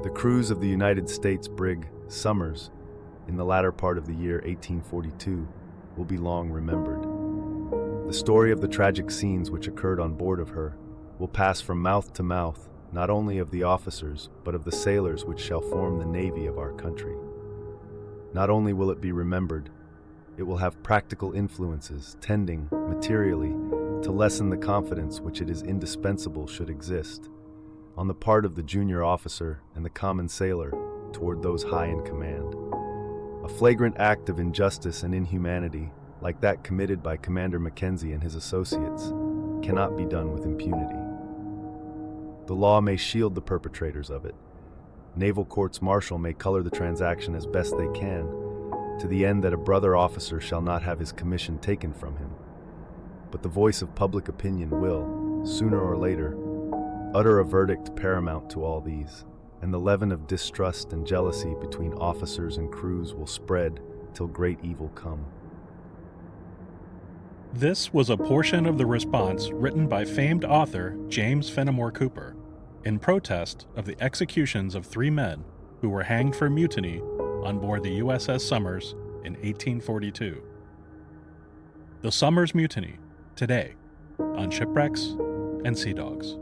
The cruise of the United States brig Somers in the latter part of the year 1842 will be long remembered. The story of the tragic scenes which occurred on board of her will pass from mouth to mouth, not only of the officers, but of the sailors which shall form the navy of our country. Not only will it be remembered, it will have practical influences tending, materially, to lessen the confidence which it is indispensable should exist, on the part of the junior officer and the common sailor toward those high in command. A flagrant act of injustice and inhumanity, like that committed by Commander Mackenzie and his associates, cannot be done with impunity. The law may shield the perpetrators of it. Naval courts-martial may color the transaction as best they can, to the end that a brother officer shall not have his commission taken from him. But the voice of public opinion will, sooner or later, utter a verdict paramount to all these, and the leaven of distrust and jealousy between officers and crews will spread till great evil come. This was a portion of the response written by famed author James Fenimore Cooper in protest of the executions of 3 men who were hanged for mutiny on board the USS Somers in 1842. The Somers Mutiny, today, on Shipwrecks and Sea Dogs.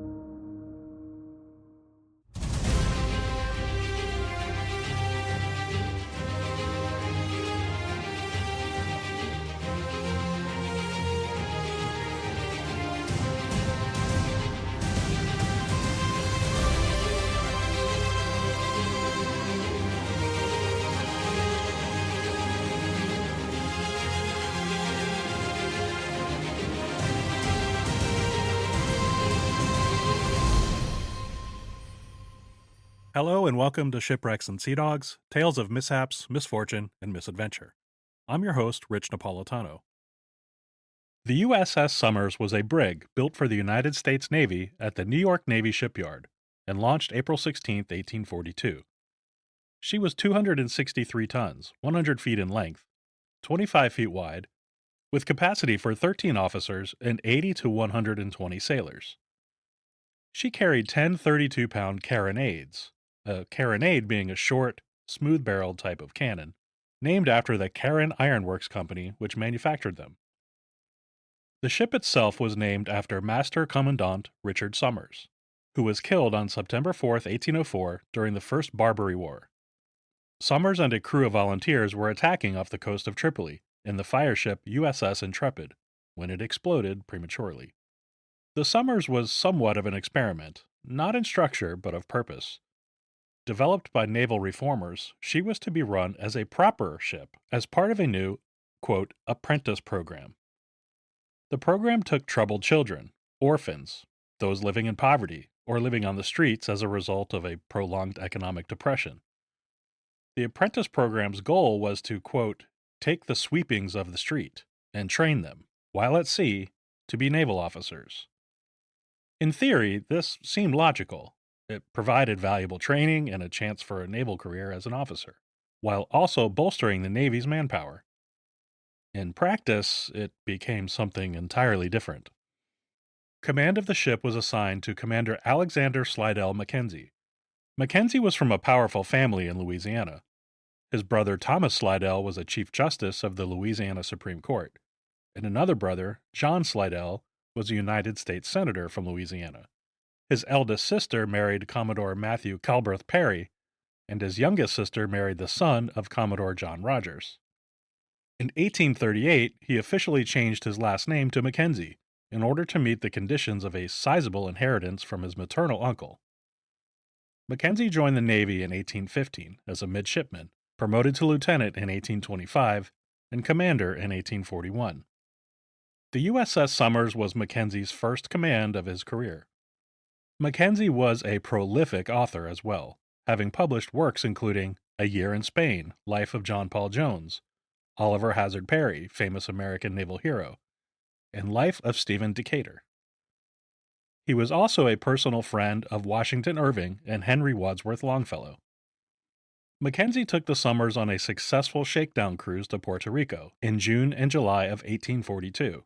Hello and welcome to Shipwrecks and Sea Dogs, tales of mishaps, misfortune, and misadventure. I'm your host, Rich Napolitano. The USS Somers was a brig built for the United States Navy at the New York Navy Shipyard and launched April 16, 1842. She was 263 tons, 100 feet in length, 25 feet wide, with capacity for 13 officers and 80 to 120 sailors. She carried 10 32-pound carronades, a carronade being a short, smooth-barreled type of cannon, named after the Carron Iron Works Company which manufactured them. The ship itself was named after Master Commandant Richard Somers, who was killed on September 4, 1804, during the First Barbary War. Somers and a crew of volunteers were attacking off the coast of Tripoli in the fireship USS Intrepid when it exploded prematurely. The Somers was somewhat of an experiment, not in structure but of purpose. Developed by naval reformers, she was to be run as a proper ship as part of a new, quote, apprentice program. The program took troubled children, orphans, those living in poverty, or living on the streets as a result of a prolonged economic depression. The apprentice program's goal was to, quote, take the sweepings of the street and train them, while at sea, to be naval officers. In theory, this seemed logical. It provided valuable training and a chance for a naval career as an officer, while also bolstering the Navy's manpower. In practice, it became something entirely different. Command of the ship was assigned to Commander Alexander Slidell Mackenzie. Mackenzie was from a powerful family in Louisiana. His brother Thomas Slidell was a Chief Justice of the Louisiana Supreme Court, and another brother, John Slidell, was a United States Senator from Louisiana. His eldest sister married Commodore Matthew Calberth Perry, and his youngest sister married the son of Commodore John Rogers. In 1838, he officially changed his last name to Mackenzie in order to meet the conditions of a sizable inheritance from his maternal uncle. Mackenzie joined the Navy in 1815 as a midshipman, promoted to lieutenant in 1825, and commander in 1841. The USS Somers was Mackenzie's first command of his career. Mackenzie was a prolific author as well, having published works including A Year in Spain, Life of John Paul Jones, Oliver Hazard Perry, famous American naval hero, and Life of Stephen Decatur. He was also a personal friend of Washington Irving and Henry Wadsworth Longfellow. Mackenzie took the Somers on a successful shakedown cruise to Puerto Rico in June and July of 1842.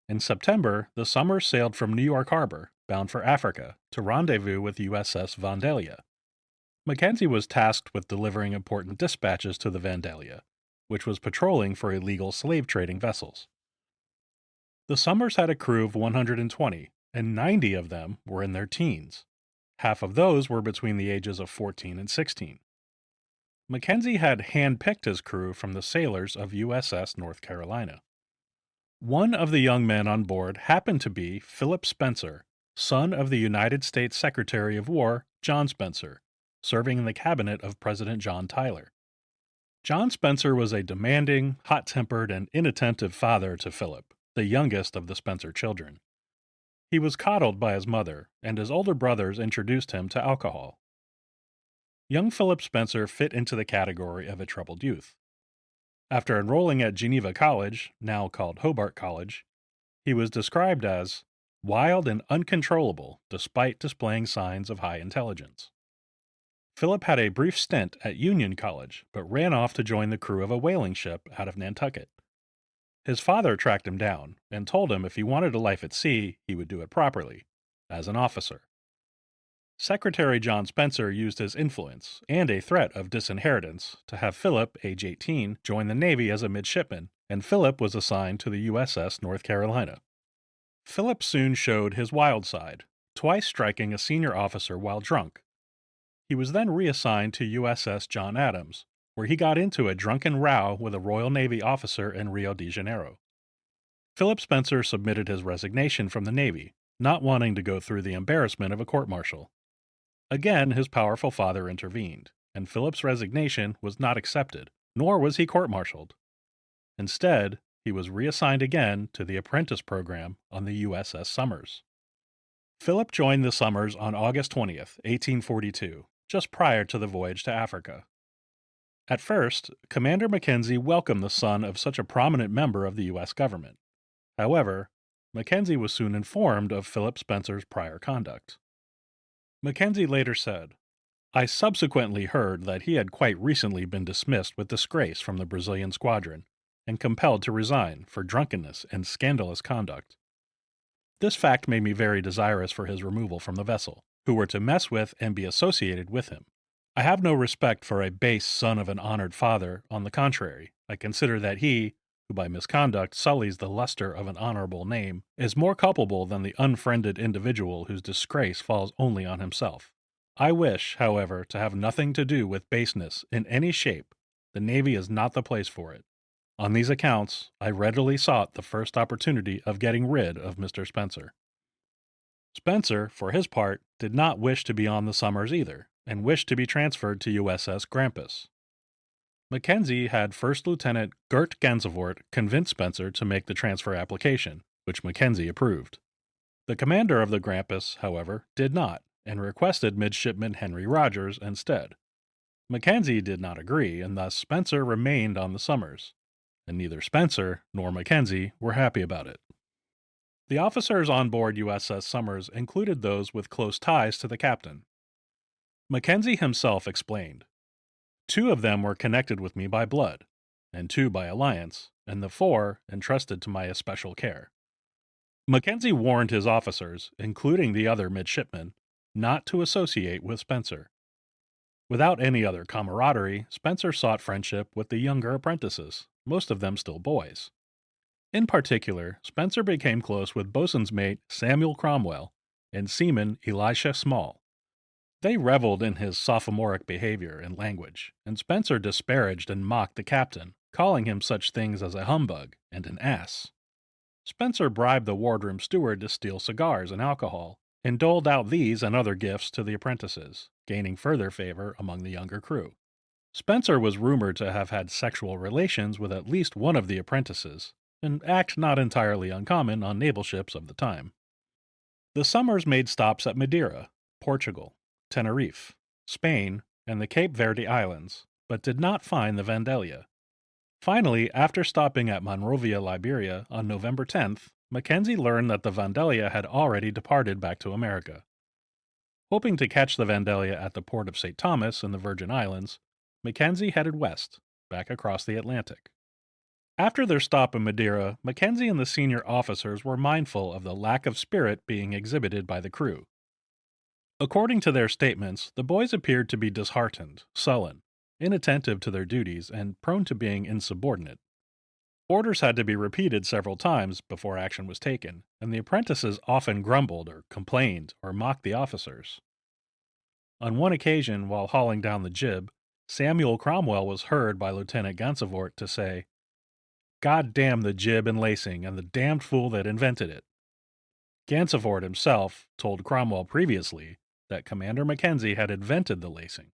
In September, the Somers sailed from New York Harbor, bound for Africa, to rendezvous with USS Vandalia. Mackenzie was tasked with delivering important dispatches to the Vandalia, which was patrolling for illegal slave trading vessels. The Somers had a crew of 120, and 90 of them were in their teens. Half of those were between the ages of 14 and 16. Mackenzie had hand-picked his crew from the sailors of USS North Carolina. One of the young men on board happened to be Philip Spencer, son of the United States Secretary of War, John Spencer, serving in the cabinet of President John Tyler. John Spencer was a demanding, hot-tempered, and inattentive father to Philip, the youngest of the Spencer children. He was coddled by his mother, and his older brothers introduced him to alcohol. Young Philip Spencer fit into the category of a troubled youth. After enrolling at Geneva College, now called Hobart College, he was described as wild and uncontrollable despite displaying signs of high intelligence. Philip had a brief stint at Union College, but ran off to join the crew of a whaling ship out of Nantucket. His father tracked him down and told him if he wanted a life at sea, he would do it properly, as an officer. Secretary John Spencer used his influence and a threat of disinheritance to have Philip, age 18, join the Navy as a midshipman, and Philip was assigned to the USS North Carolina. Philip soon showed his wild side, twice striking a senior officer while drunk. He was then reassigned to USS John Adams, where he got into a drunken row with a Royal Navy officer in Rio de Janeiro. Philip Spencer submitted his resignation from the Navy, not wanting to go through the embarrassment of a court-martial. Again, his powerful father intervened, and Philip's resignation was not accepted, nor was he court-martialed. Instead, he was reassigned again to the apprentice program on the USS Somers. Philip joined the Somers on August 20th, 1842, just prior to the voyage to Africa. At first, Commander Mackenzie welcomed the son of such a prominent member of the U.S. government. However, Mackenzie was soon informed of Philip Spencer's prior conduct. Mackenzie later said, "I subsequently heard that he had quite recently been dismissed with disgrace from the Brazilian squadron, and compelled to resign for drunkenness and scandalous conduct. This fact made me very desirous for his removal from the vessel, who were to mess with and be associated with him. I have no respect for a base son of an honored father. On the contrary, I consider that he, who by misconduct sullies the luster of an honorable name, is more culpable than the unfriended individual whose disgrace falls only on himself. I wish, however, to have nothing to do with baseness in any shape. The Navy is not the place for it. On these accounts, I readily sought the first opportunity of getting rid of Mr. Spencer." Spencer, for his part, did not wish to be on the Somers either, and wished to be transferred to USS Grampus. Mackenzie had First Lieutenant Gert Gansevoort convince Spencer to make the transfer application, which Mackenzie approved. The commander of the Grampus, however, did not, and requested Midshipman Henry Rogers instead. Mackenzie did not agree, and thus Spencer remained on the Somers, and neither Spencer nor Mackenzie were happy about it. The officers on board USS Somers included those with close ties to the captain. Mackenzie himself explained, "2 of them were connected with me by blood, and 2 by alliance, and the 4 entrusted to my especial care." Mackenzie warned his officers, including the other midshipmen, not to associate with Spencer. Without any other camaraderie, Spencer sought friendship with the younger apprentices, most of them still boys. In particular, Spencer became close with boatswain's mate Samuel Cromwell and seaman Elisha Small. They reveled in his sophomoric behavior and language, and Spencer disparaged and mocked the captain, calling him such things as a humbug and an ass. Spencer bribed the wardroom steward to steal cigars and alcohol, and doled out these and other gifts to the apprentices, gaining further favor among the younger crew. Spencer was rumored to have had sexual relations with at least one of the apprentices, an act not entirely uncommon on naval ships of the time. The Somers made stops at Madeira, Portugal, Tenerife, Spain, and the Cape Verde Islands, but did not find the Vandalia. Finally, after stopping at Monrovia, Liberia on November 10th, Mackenzie learned that the Vandalia had already departed back to America. Hoping to catch the Vandalia at the port of St. Thomas in the Virgin Islands, Mackenzie headed west, back across the Atlantic. After their stop in Madeira, Mackenzie and the senior officers were mindful of the lack of spirit being exhibited by the crew. According to their statements, the boys appeared to be disheartened, sullen, inattentive to their duties, and prone to being insubordinate. Orders had to be repeated several times before action was taken, and the apprentices often grumbled or complained or mocked the officers. On one occasion, while hauling down the jib, Samuel Cromwell was heard by Lieutenant Gansevoort to say, "God damn the jib and lacing, and the damned fool that invented it." Gansevoort himself told Cromwell previously that Commander Mackenzie had invented the lacing.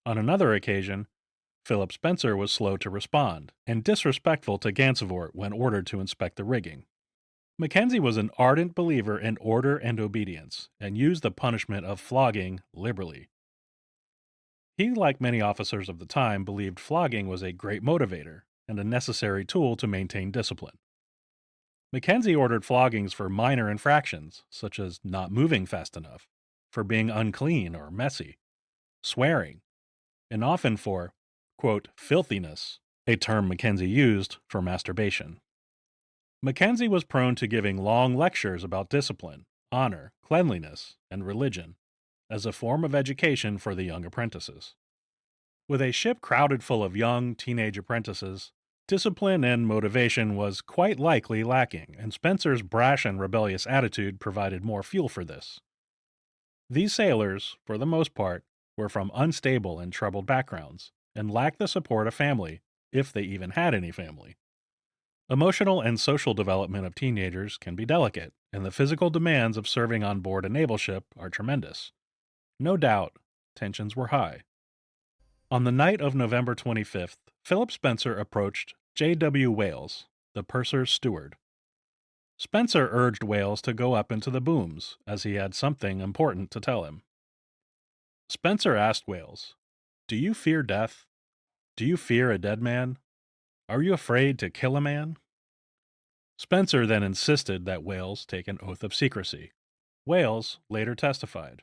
On another occasion, Philip Spencer was slow to respond, and disrespectful to Gansevoort when ordered to inspect the rigging. Mackenzie was an ardent believer in order and obedience, and used the punishment of flogging liberally. He, like many officers of the time, believed flogging was a great motivator and a necessary tool to maintain discipline. Mackenzie ordered floggings for minor infractions, such as not moving fast enough, for being unclean or messy, swearing, and often for, quote, filthiness, a term Mackenzie used for masturbation. Mackenzie was prone to giving long lectures about discipline, honor, cleanliness, and religion as a form of education for the young apprentices. With a ship crowded full of young, teenage apprentices, discipline and motivation was quite likely lacking, and Spencer's brash and rebellious attitude provided more fuel for this. These sailors, for the most part, were from unstable and troubled backgrounds, and lacked the support of family, if they even had any family. Emotional and social development of teenagers can be delicate, and the physical demands of serving on board a naval ship are tremendous. No doubt, tensions were high. On the night of November 25th, Philip Spencer approached J.W. Wales, the purser's steward. Spencer urged Wales to go up into the booms, as he had something important to tell him. Spencer asked Wales, "Do you fear death? Do you fear a dead man? Are you afraid to kill a man?" Spencer then insisted that Wales take an oath of secrecy. Wales later testified,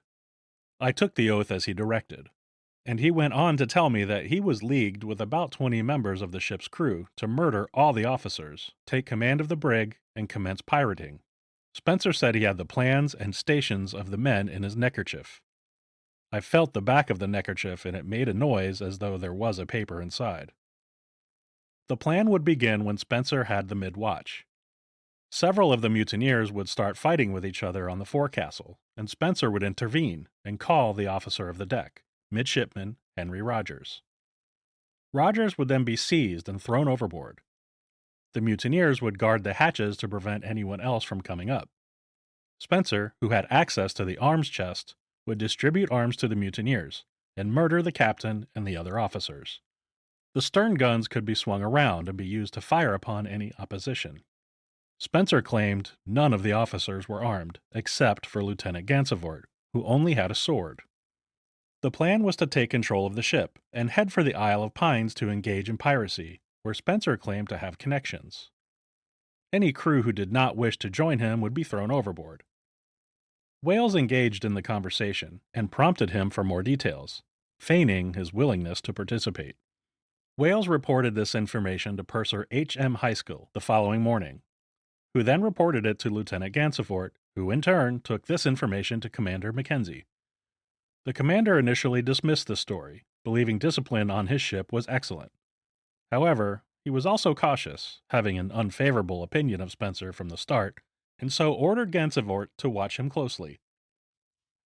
"I took the oath as he directed," and he went on to tell me that he was leagued with about 20 members of the ship's crew to murder all the officers, take command of the brig, and commence pirating. Spencer said he had the plans and stations of the men in his neckerchief. I felt the back of the neckerchief, and it made a noise as though there was a paper inside. The plan would begin when Spencer had the mid-watch. Several of the mutineers would start fighting with each other on the forecastle, and Spencer would intervene and call the officer of the deck, Midshipman Henry Rogers. Rogers would then be seized and thrown overboard. The mutineers would guard the hatches to prevent anyone else from coming up. Spencer, who had access to the arms chest, would distribute arms to the mutineers and murder the captain and the other officers. The stern guns could be swung around and be used to fire upon any opposition. Spencer claimed none of the officers were armed, except for Lieutenant Gansevoort, who only had a sword. The plan was to take control of the ship and head for the Isle of Pines to engage in piracy, where Spencer claimed to have connections. Any crew who did not wish to join him would be thrown overboard. Wales engaged in the conversation and prompted him for more details, feigning his willingness to participate. Wales reported this information to Purser H.M. Heiskell the following morning, who then reported it to Lieutenant Gansevoort, who in turn took this information to Commander Mackenzie. The commander initially dismissed the story, believing discipline on his ship was excellent. However, he was also cautious, having an unfavorable opinion of Spencer from the start, and so ordered Gansevoort to watch him closely.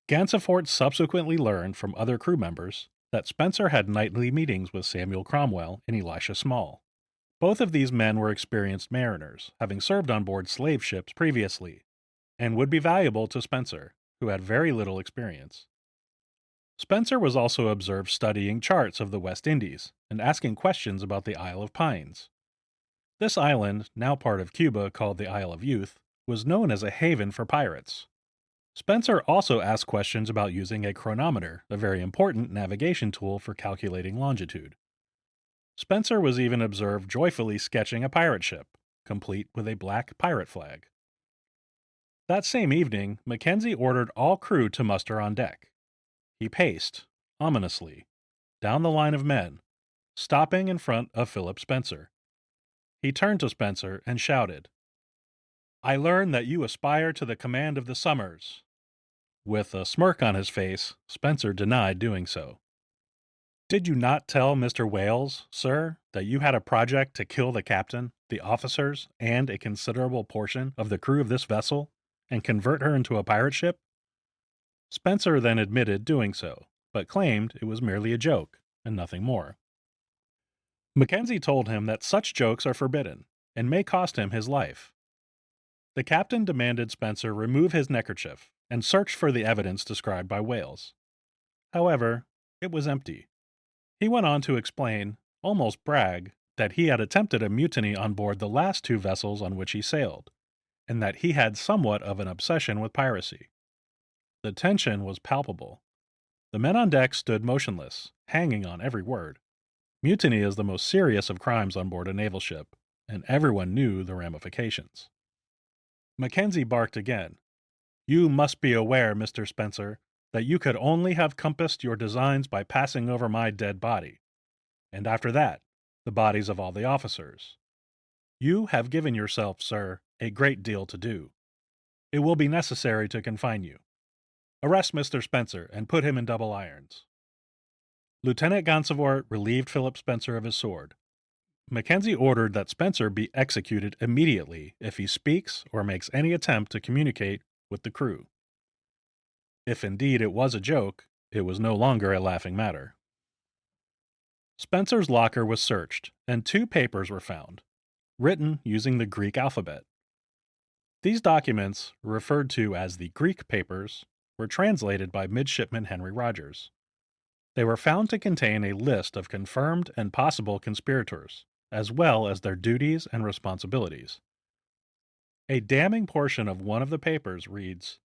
Gansevoort subsequently learned from other crew members that Spencer had nightly meetings with Samuel Cromwell and Elisha Small. Both of these men were experienced mariners, having served on board slave ships previously, and would be valuable to Spencer, who had very little experience. Spencer was also observed studying charts of the West Indies and asking questions about the Isle of Pines. This island, now part of Cuba called the Isle of Youth, was known as a haven for pirates. Spencer also asked questions about using a chronometer, a very important navigation tool for calculating longitude. Spencer was even observed joyfully sketching a pirate ship, complete with a black pirate flag. That same evening, Mackenzie ordered all crew to muster on deck. He paced, ominously, down the line of men, stopping in front of Philip Spencer. He turned to Spencer and shouted, "I learn that you aspire to the command of the Somers." With a smirk on his face, Spencer denied doing so. "Did you not tell Mr. Wales, sir, that you had a project to kill the captain, the officers, and a considerable portion of the crew of this vessel, and convert her into a pirate ship?" Spencer then admitted doing so, but claimed it was merely a joke, and nothing more. Mackenzie told him that such jokes are forbidden, and may cost him his life. The captain demanded Spencer remove his neckerchief, and searched for the evidence described by Wales. However, it was empty. He went on to explain, almost brag, that he had attempted a mutiny on board the last two vessels on which he sailed, and that he had somewhat of an obsession with piracy. The tension was palpable. The men on deck stood motionless, hanging on every word. Mutiny is the most serious of crimes on board a naval ship, and everyone knew the ramifications. Mackenzie barked again. "You must be aware, Mr. Spencer, that you could only have compassed your designs by passing over my dead body, and after that, the bodies of all the officers. You have given yourself, sir, a great deal to do. It will be necessary to confine you. Arrest Mr. Spencer and put him in double irons." Lieutenant Gansevoort relieved Philip Spencer of his sword. Mackenzie ordered that Spencer be executed immediately if he speaks or makes any attempt to communicate with the crew. If indeed it was a joke, it was no longer a laughing matter. Spencer's locker was searched, and two papers were found, written using the Greek alphabet. These documents, referred to as the Greek papers, were translated by Midshipman Henry Rogers. They were found to contain a list of confirmed and possible conspirators, as well as their duties and responsibilities. A damning portion of one of the papers reads,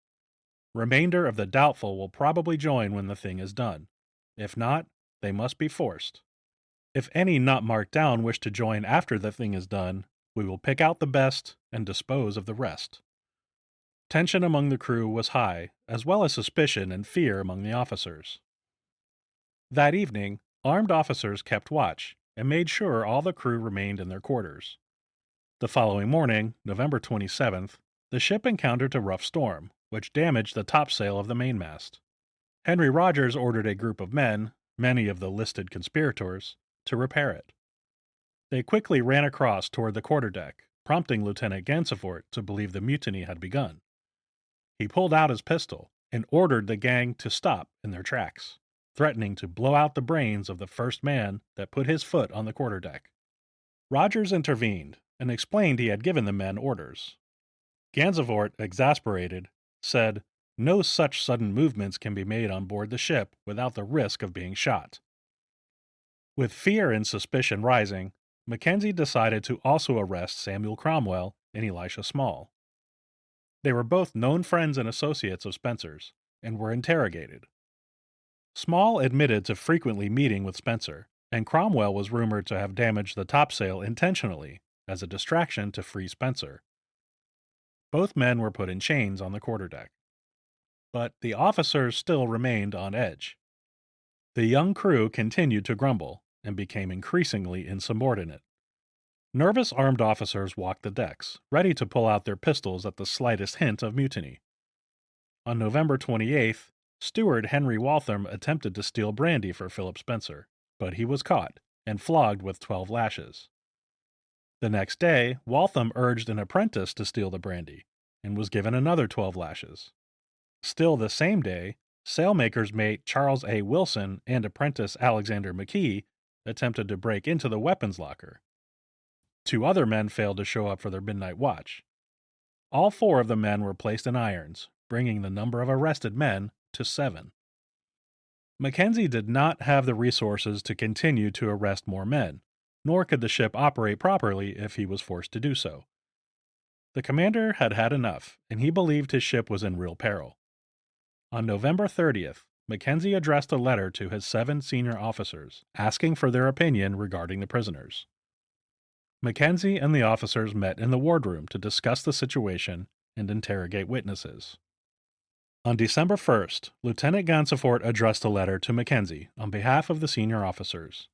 "Remainder of the doubtful will probably join when the thing is done. If not, they must be forced. If any not marked down wish to join after the thing is done, we will pick out the best and dispose of the rest." Tension among the crew was high, as well as suspicion and fear among the officers. That evening, armed officers kept watch and made sure all the crew remained in their quarters. The following morning, November 27th, the ship encountered a rough storm, which damaged the topsail of the mainmast. Henry Rogers ordered a group of men, many of the listed conspirators, to repair it. They quickly ran across toward the quarterdeck, prompting Lieutenant Gansevoort to believe the mutiny had begun. He pulled out his pistol and ordered the gang to stop in their tracks, threatening to blow out the brains of the first man that put his foot on the quarterdeck. Rogers intervened and explained he had given the men orders. Gansevoort, exasperated, said, "No such sudden movements can be made on board the ship without the risk of being shot." With fear and suspicion rising, Mackenzie decided to also arrest Samuel Cromwell and Elisha Small. They were both known friends and associates of Spencer's, and were interrogated. Small admitted to frequently meeting with Spencer, and Cromwell was rumored to have damaged the topsail intentionally as a distraction to free Spencer. Both men were put in chains on the quarterdeck. But the officers still remained on edge. The young crew continued to grumble and became increasingly insubordinate. Nervous armed officers walked the decks, ready to pull out their pistols at the slightest hint of mutiny. On November 28th, Steward Henry Waltham attempted to steal brandy for Philip Spencer, but he was caught and flogged with 12 lashes. The next day, Waltham urged an apprentice to steal the brandy, and was given another 12 lashes. Still the same day, sailmaker's mate Charles A. Wilson and apprentice Alexander McKee attempted to break into the weapons locker. 2 other men failed to show up for their midnight watch. All 4 of the men were placed in irons, bringing the number of arrested men to 7. Mackenzie did not have the resources to continue to arrest more men, nor could the ship operate properly if he was forced to do so. The commander had had enough, and he believed his ship was in real peril. On November 30th, Mackenzie addressed a letter to his 7 senior officers, asking for their opinion regarding the prisoners. Mackenzie and the officers met in the wardroom to discuss the situation and interrogate witnesses. On December 1st, Lieutenant Gansevoort addressed a letter to Mackenzie on behalf of the senior officers.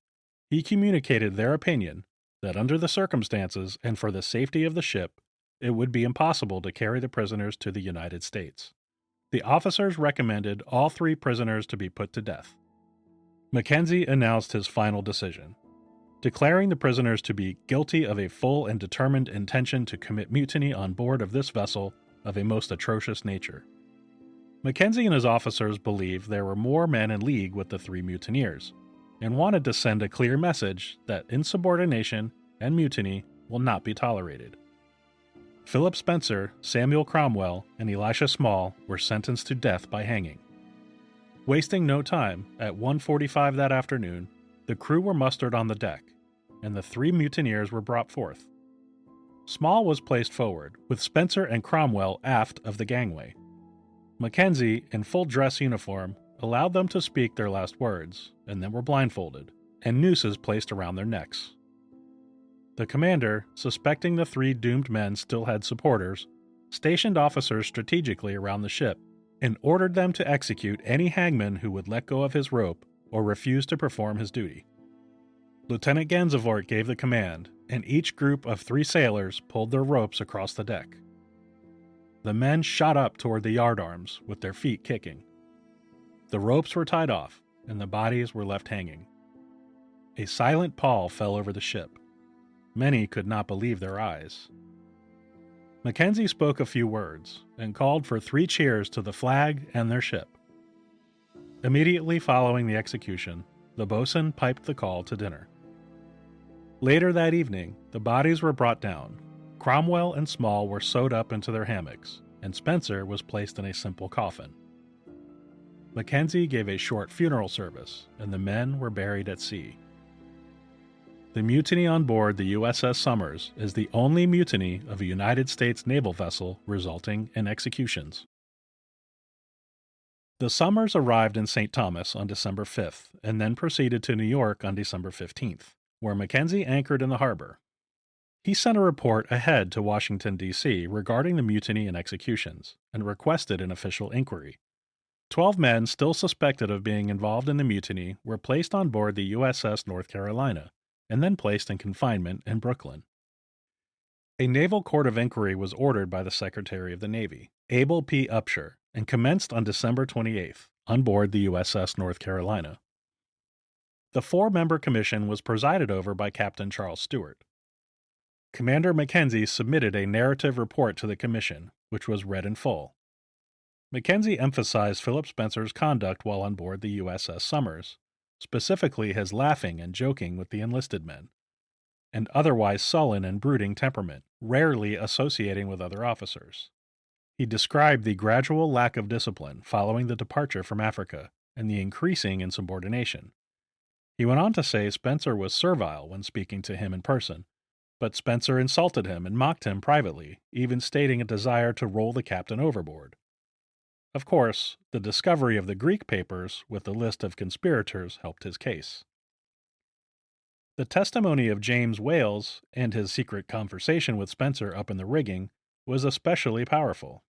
He communicated their opinion that under the circumstances and for the safety of the ship, it would be impossible to carry the prisoners to the United States. The officers recommended all 3 prisoners to be put to death. Mackenzie announced his final decision, declaring the prisoners to be guilty of a full and determined intention to commit mutiny on board of this vessel of a most atrocious nature. Mackenzie and his officers believed there were more men in league with the 3 mutineers, and wanted to send a clear message that insubordination and mutiny will not be tolerated. Philip Spencer, Samuel Cromwell, and Elisha Small were sentenced to death by hanging. Wasting no time, at 1:45 that afternoon, the crew were mustered on the deck, and the 3 mutineers were brought forth. Small was placed forward, with Spencer and Cromwell aft of the gangway. Mackenzie, in full dress uniform, allowed them to speak their last words, and then were blindfolded, and nooses placed around their necks. The commander, suspecting the 3 doomed men still had supporters, stationed officers strategically around the ship, and ordered them to execute any hangman who would let go of his rope or refuse to perform his duty. Lieutenant Gansevoort gave the command, and each group of 3 sailors pulled their ropes across the deck. The men shot up toward the yardarms, with their feet kicking. The ropes were tied off, and the bodies were left hanging. A silent pall fell over the ship. Many could not believe their eyes. Mackenzie spoke a few words, and called for 3 cheers to the flag and their ship. Immediately following the execution, the boatswain piped the call to dinner. Later that evening, the bodies were brought down. Cromwell and Small were sewed up into their hammocks, and Spencer was placed in a simple coffin. Mackenzie gave a short funeral service, and the men were buried at sea. The mutiny on board the USS Somers is the only mutiny of a United States naval vessel resulting in executions. The Somers arrived in St. Thomas on December 5th, and then proceeded to New York on December 15th, where Mackenzie anchored in the harbor. He sent a report ahead to Washington, D.C. regarding the mutiny and executions, and requested an official inquiry. 12 men still suspected of being involved in the mutiny were placed on board the USS North Carolina, and then placed in confinement in Brooklyn. A naval court of inquiry was ordered by the Secretary of the Navy, Abel P. Upshur, and commenced on December 28th, on board the USS North Carolina. The 4-member commission was presided over by Captain Charles Stewart. Commander Mackenzie submitted a narrative report to the commission, which was read in full. Mackenzie emphasized Philip Spencer's conduct while on board the USS Somers, specifically his laughing and joking with the enlisted men, and otherwise sullen and brooding temperament, rarely associating with other officers. He described the gradual lack of discipline following the departure from Africa and the increasing insubordination. He went on to say Spencer was servile when speaking to him in person, but Spencer insulted him and mocked him privately, even stating a desire to roll the captain overboard. Of course, the discovery of the Greek papers with the list of conspirators helped his case. The testimony of James Wales and his secret conversation with Spencer up in the rigging was especially powerful.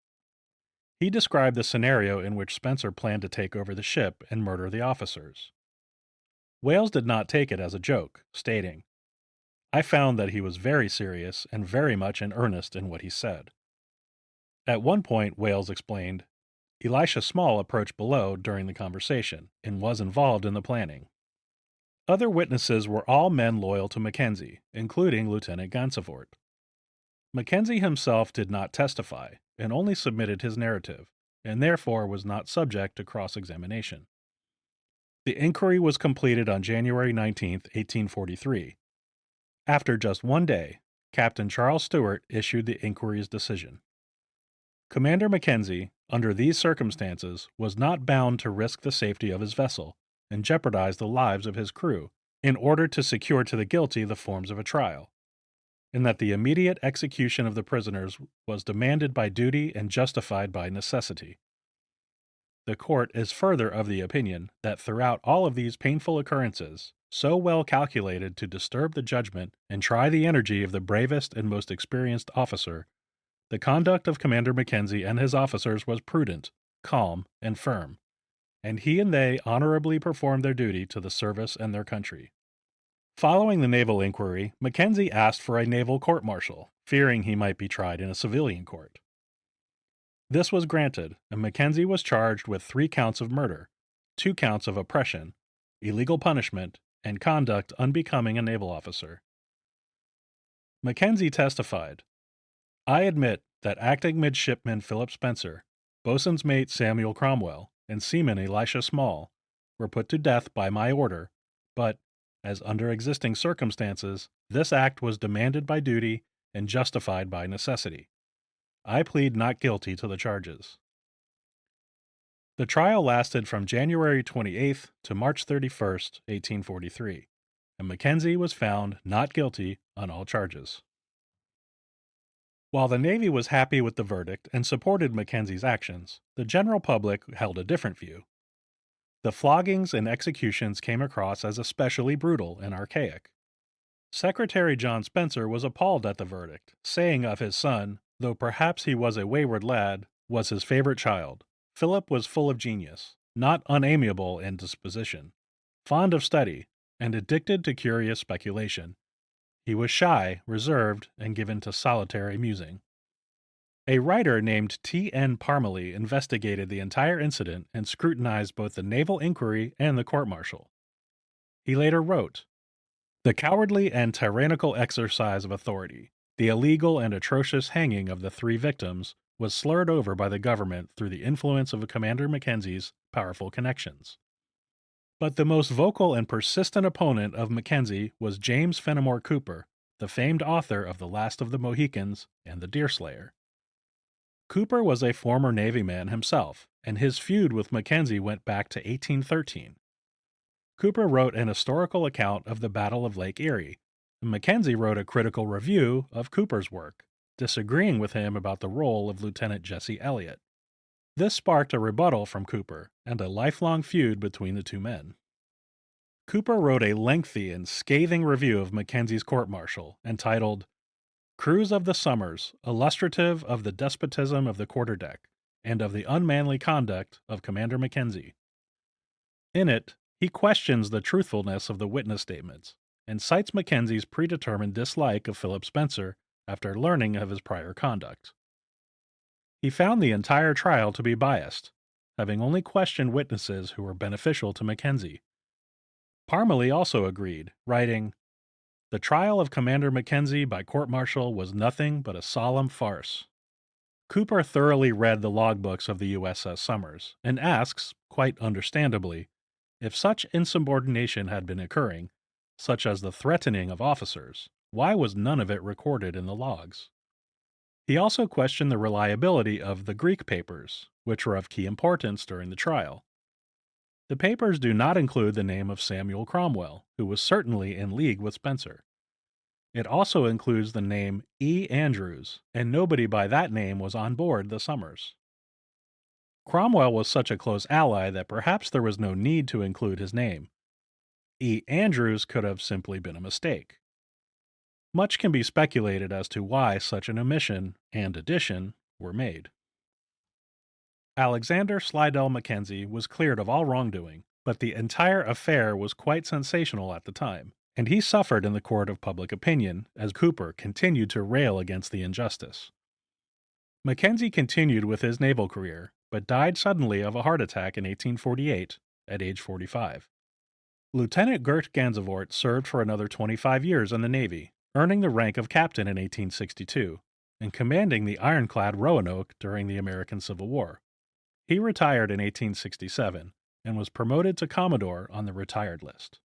He described the scenario in which Spencer planned to take over the ship and murder the officers. Wales did not take it as a joke, stating, "I found that he was very serious and very much in earnest in what he said." At one point, Wales explained, Elisha Small approached below during the conversation and was involved in the planning. Other witnesses were all men loyal to Mackenzie, including Lieutenant Gansevoort. Mackenzie himself did not testify and only submitted his narrative, and therefore was not subject to cross-examination. The inquiry was completed on January 19, 1843. After just 1 day, Captain Charles Stewart issued the inquiry's decision. Commander Mackenzie, under these circumstances, was not bound to risk the safety of his vessel and jeopardize the lives of his crew in order to secure to the guilty the forms of a trial, and that the immediate execution of the prisoners was demanded by duty and justified by necessity. The court is further of the opinion that throughout all of these painful occurrences, so well calculated to disturb the judgment and try the energy of the bravest and most experienced officer, the conduct of Commander Mackenzie and his officers was prudent, calm, and firm, and he and they honorably performed their duty to the service and their country. Following the naval inquiry, Mackenzie asked for a naval court-martial, fearing he might be tried in a civilian court. This was granted, and Mackenzie was charged with 3 counts of murder, 2 counts of oppression, illegal punishment, and conduct unbecoming a naval officer. Mackenzie testified, "I admit that acting midshipman Philip Spencer, boatswain's mate Samuel Cromwell, and seaman Elisha Small were put to death by my order, but, as under existing circumstances, this act was demanded by duty and justified by necessity. I plead not guilty to the charges." The trial lasted from January 28th to March 31st, 1843, and Mackenzie was found not guilty on all charges. While the Navy was happy with the verdict and supported Mackenzie's actions, the general public held a different view. The floggings and executions came across as especially brutal and archaic. Secretary John Spencer was appalled at the verdict, saying of his son, though perhaps he was a wayward lad, was his favorite child. Philip was full of genius, not unamiable in disposition, fond of study, and addicted to curious speculation. He was shy, reserved, and given to solitary musing. A writer named T.N. Parmalee investigated the entire incident and scrutinized both the naval inquiry and the court-martial. He later wrote, "The cowardly and tyrannical exercise of authority, the illegal and atrocious hanging of the 3 victims, was slurred over by the government through the influence of Commander Mackenzie's powerful connections." But the most vocal and persistent opponent of Mackenzie was James Fenimore Cooper, the famed author of The Last of the Mohicans and The Deerslayer. Cooper was a former Navy man himself, and his feud with Mackenzie went back to 1813. Cooper wrote an historical account of the Battle of Lake Erie, and Mackenzie wrote a critical review of Cooper's work, disagreeing with him about the role of Lieutenant Jesse Elliott. This sparked a rebuttal from Cooper and a lifelong feud between the 2 men. Cooper wrote a lengthy and scathing review of Mackenzie's court-martial, entitled "Cruise of the Somers, Illustrative of the Despotism of the Quarterdeck, and of the Unmanly Conduct of Commander Mackenzie." In it, he questions the truthfulness of the witness statements, and cites Mackenzie's predetermined dislike of Philip Spencer after learning of his prior conduct. He found the entire trial to be biased, having only questioned witnesses who were beneficial to Mackenzie. Parmalee also agreed, writing, "The trial of Commander Mackenzie by court-martial was nothing but a solemn farce." Cooper thoroughly read the logbooks of the USS Somers, and asks, quite understandably, if such insubordination had been occurring, such as the threatening of officers, why was none of it recorded in the logs? He also questioned the reliability of the Greek papers, which were of key importance during the trial. The papers do not include the name of Samuel Cromwell, who was certainly in league with Spencer. It also includes the name E. Andrews, and nobody by that name was on board the Somers. Cromwell was such a close ally that perhaps there was no need to include his name. E. Andrews could have simply been a mistake. Much can be speculated as to why such an omission and addition were made. Alexander Slidell Mackenzie was cleared of all wrongdoing, but the entire affair was quite sensational at the time, and he suffered in the court of public opinion as Cooper continued to rail against the injustice. Mackenzie continued with his naval career, but died suddenly of a heart attack in 1848 at age 45. Lieutenant Gert Gansevoort served for another 25 years in the Navy, earning the rank of captain in 1862, and commanding the ironclad Roanoke during the American Civil War. He retired in 1867 and was promoted to Commodore on the retired list.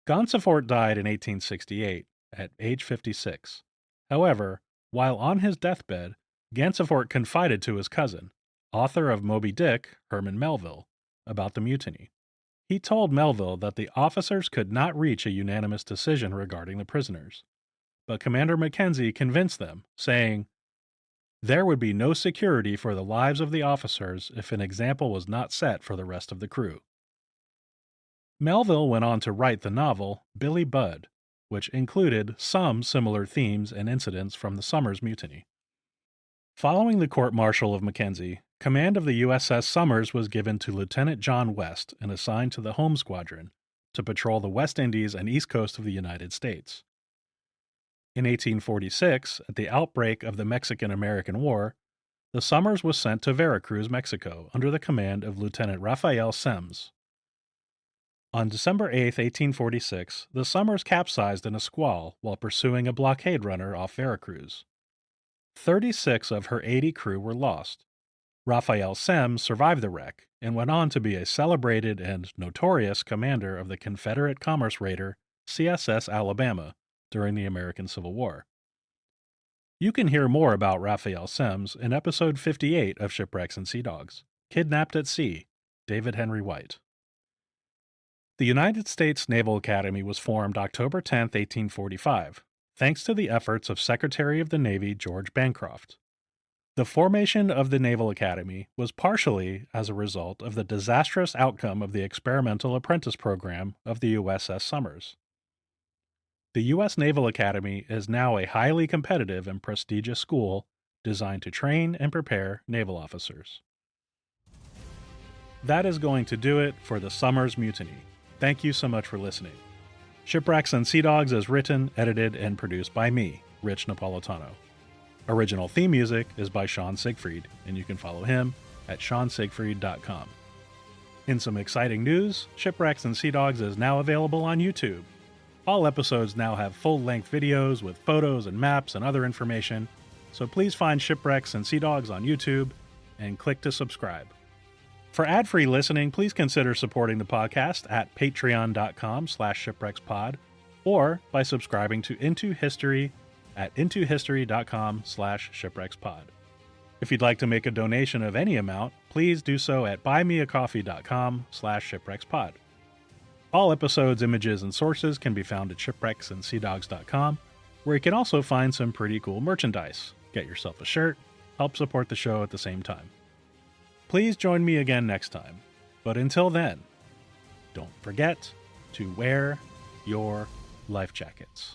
Gansevoort died in 1868 at age 56. However, while on his deathbed, Gansevoort confided to his cousin, author of Moby Dick, Herman Melville, about the mutiny. He told Melville that the officers could not reach a unanimous decision regarding the prisoners, but Commander Mackenzie convinced them, saying, "There would be no security for the lives of the officers if an example was not set for the rest of the crew." Melville went on to write the novel Billy Budd, which included some similar themes and incidents from the Somers Mutiny. Following the court-martial of Mackenzie, command of the USS Somers was given to Lieutenant John West and assigned to the Home Squadron to patrol the West Indies and East Coast of the United States. In 1846, at the outbreak of the Mexican-American War, the Somers was sent to Veracruz, Mexico, under the command of Lieutenant Raphael Semmes. On December 8, 1846, the Somers capsized in a squall while pursuing a blockade runner off Veracruz. 36 of her 80 crew were lost. Raphael Semmes survived the wreck and went on to be a celebrated and notorious commander of the Confederate commerce raider CSS Alabama during the American Civil War. You can hear more about Raphael Semmes in episode 58 of Shipwrecks and Sea Dogs, Kidnapped at Sea, David Henry White. The United States Naval Academy was formed October 10, 1845, thanks to the efforts of Secretary of the Navy George Bancroft. The formation of the Naval Academy was partially as a result of the disastrous outcome of the experimental apprentice program of the USS Somers. The U.S. Naval Academy is now a highly competitive and prestigious school designed to train and prepare naval officers. That is going to do it for the Somers Mutiny. Thank you so much for listening. Shipwrecks and Sea Dogs is written, edited, and produced by me, Rich Napolitano. Original theme music is by Sean Siegfried, and you can follow him at seansiegfried.com. In some exciting news, Shipwrecks and Sea Dogs is now available on YouTube. All episodes now have full-length videos with photos and maps and other information, so please find Shipwrecks and Sea Dogs on YouTube and click to subscribe. For ad-free listening, please consider supporting the podcast at patreon.com/shipwreckspod or by subscribing to Into History at intohistory.com/shipwreckspod. If you'd like to make a donation of any amount, please do so at buymeacoffee.com/shipwreckspod. All episodes, images, and sources can be found at shipwrecksandseadogs.com, where you can also find some pretty cool merchandise. Get yourself a shirt, help support the show at the same time. Please join me again next time, but until then, don't forget to wear your life jackets.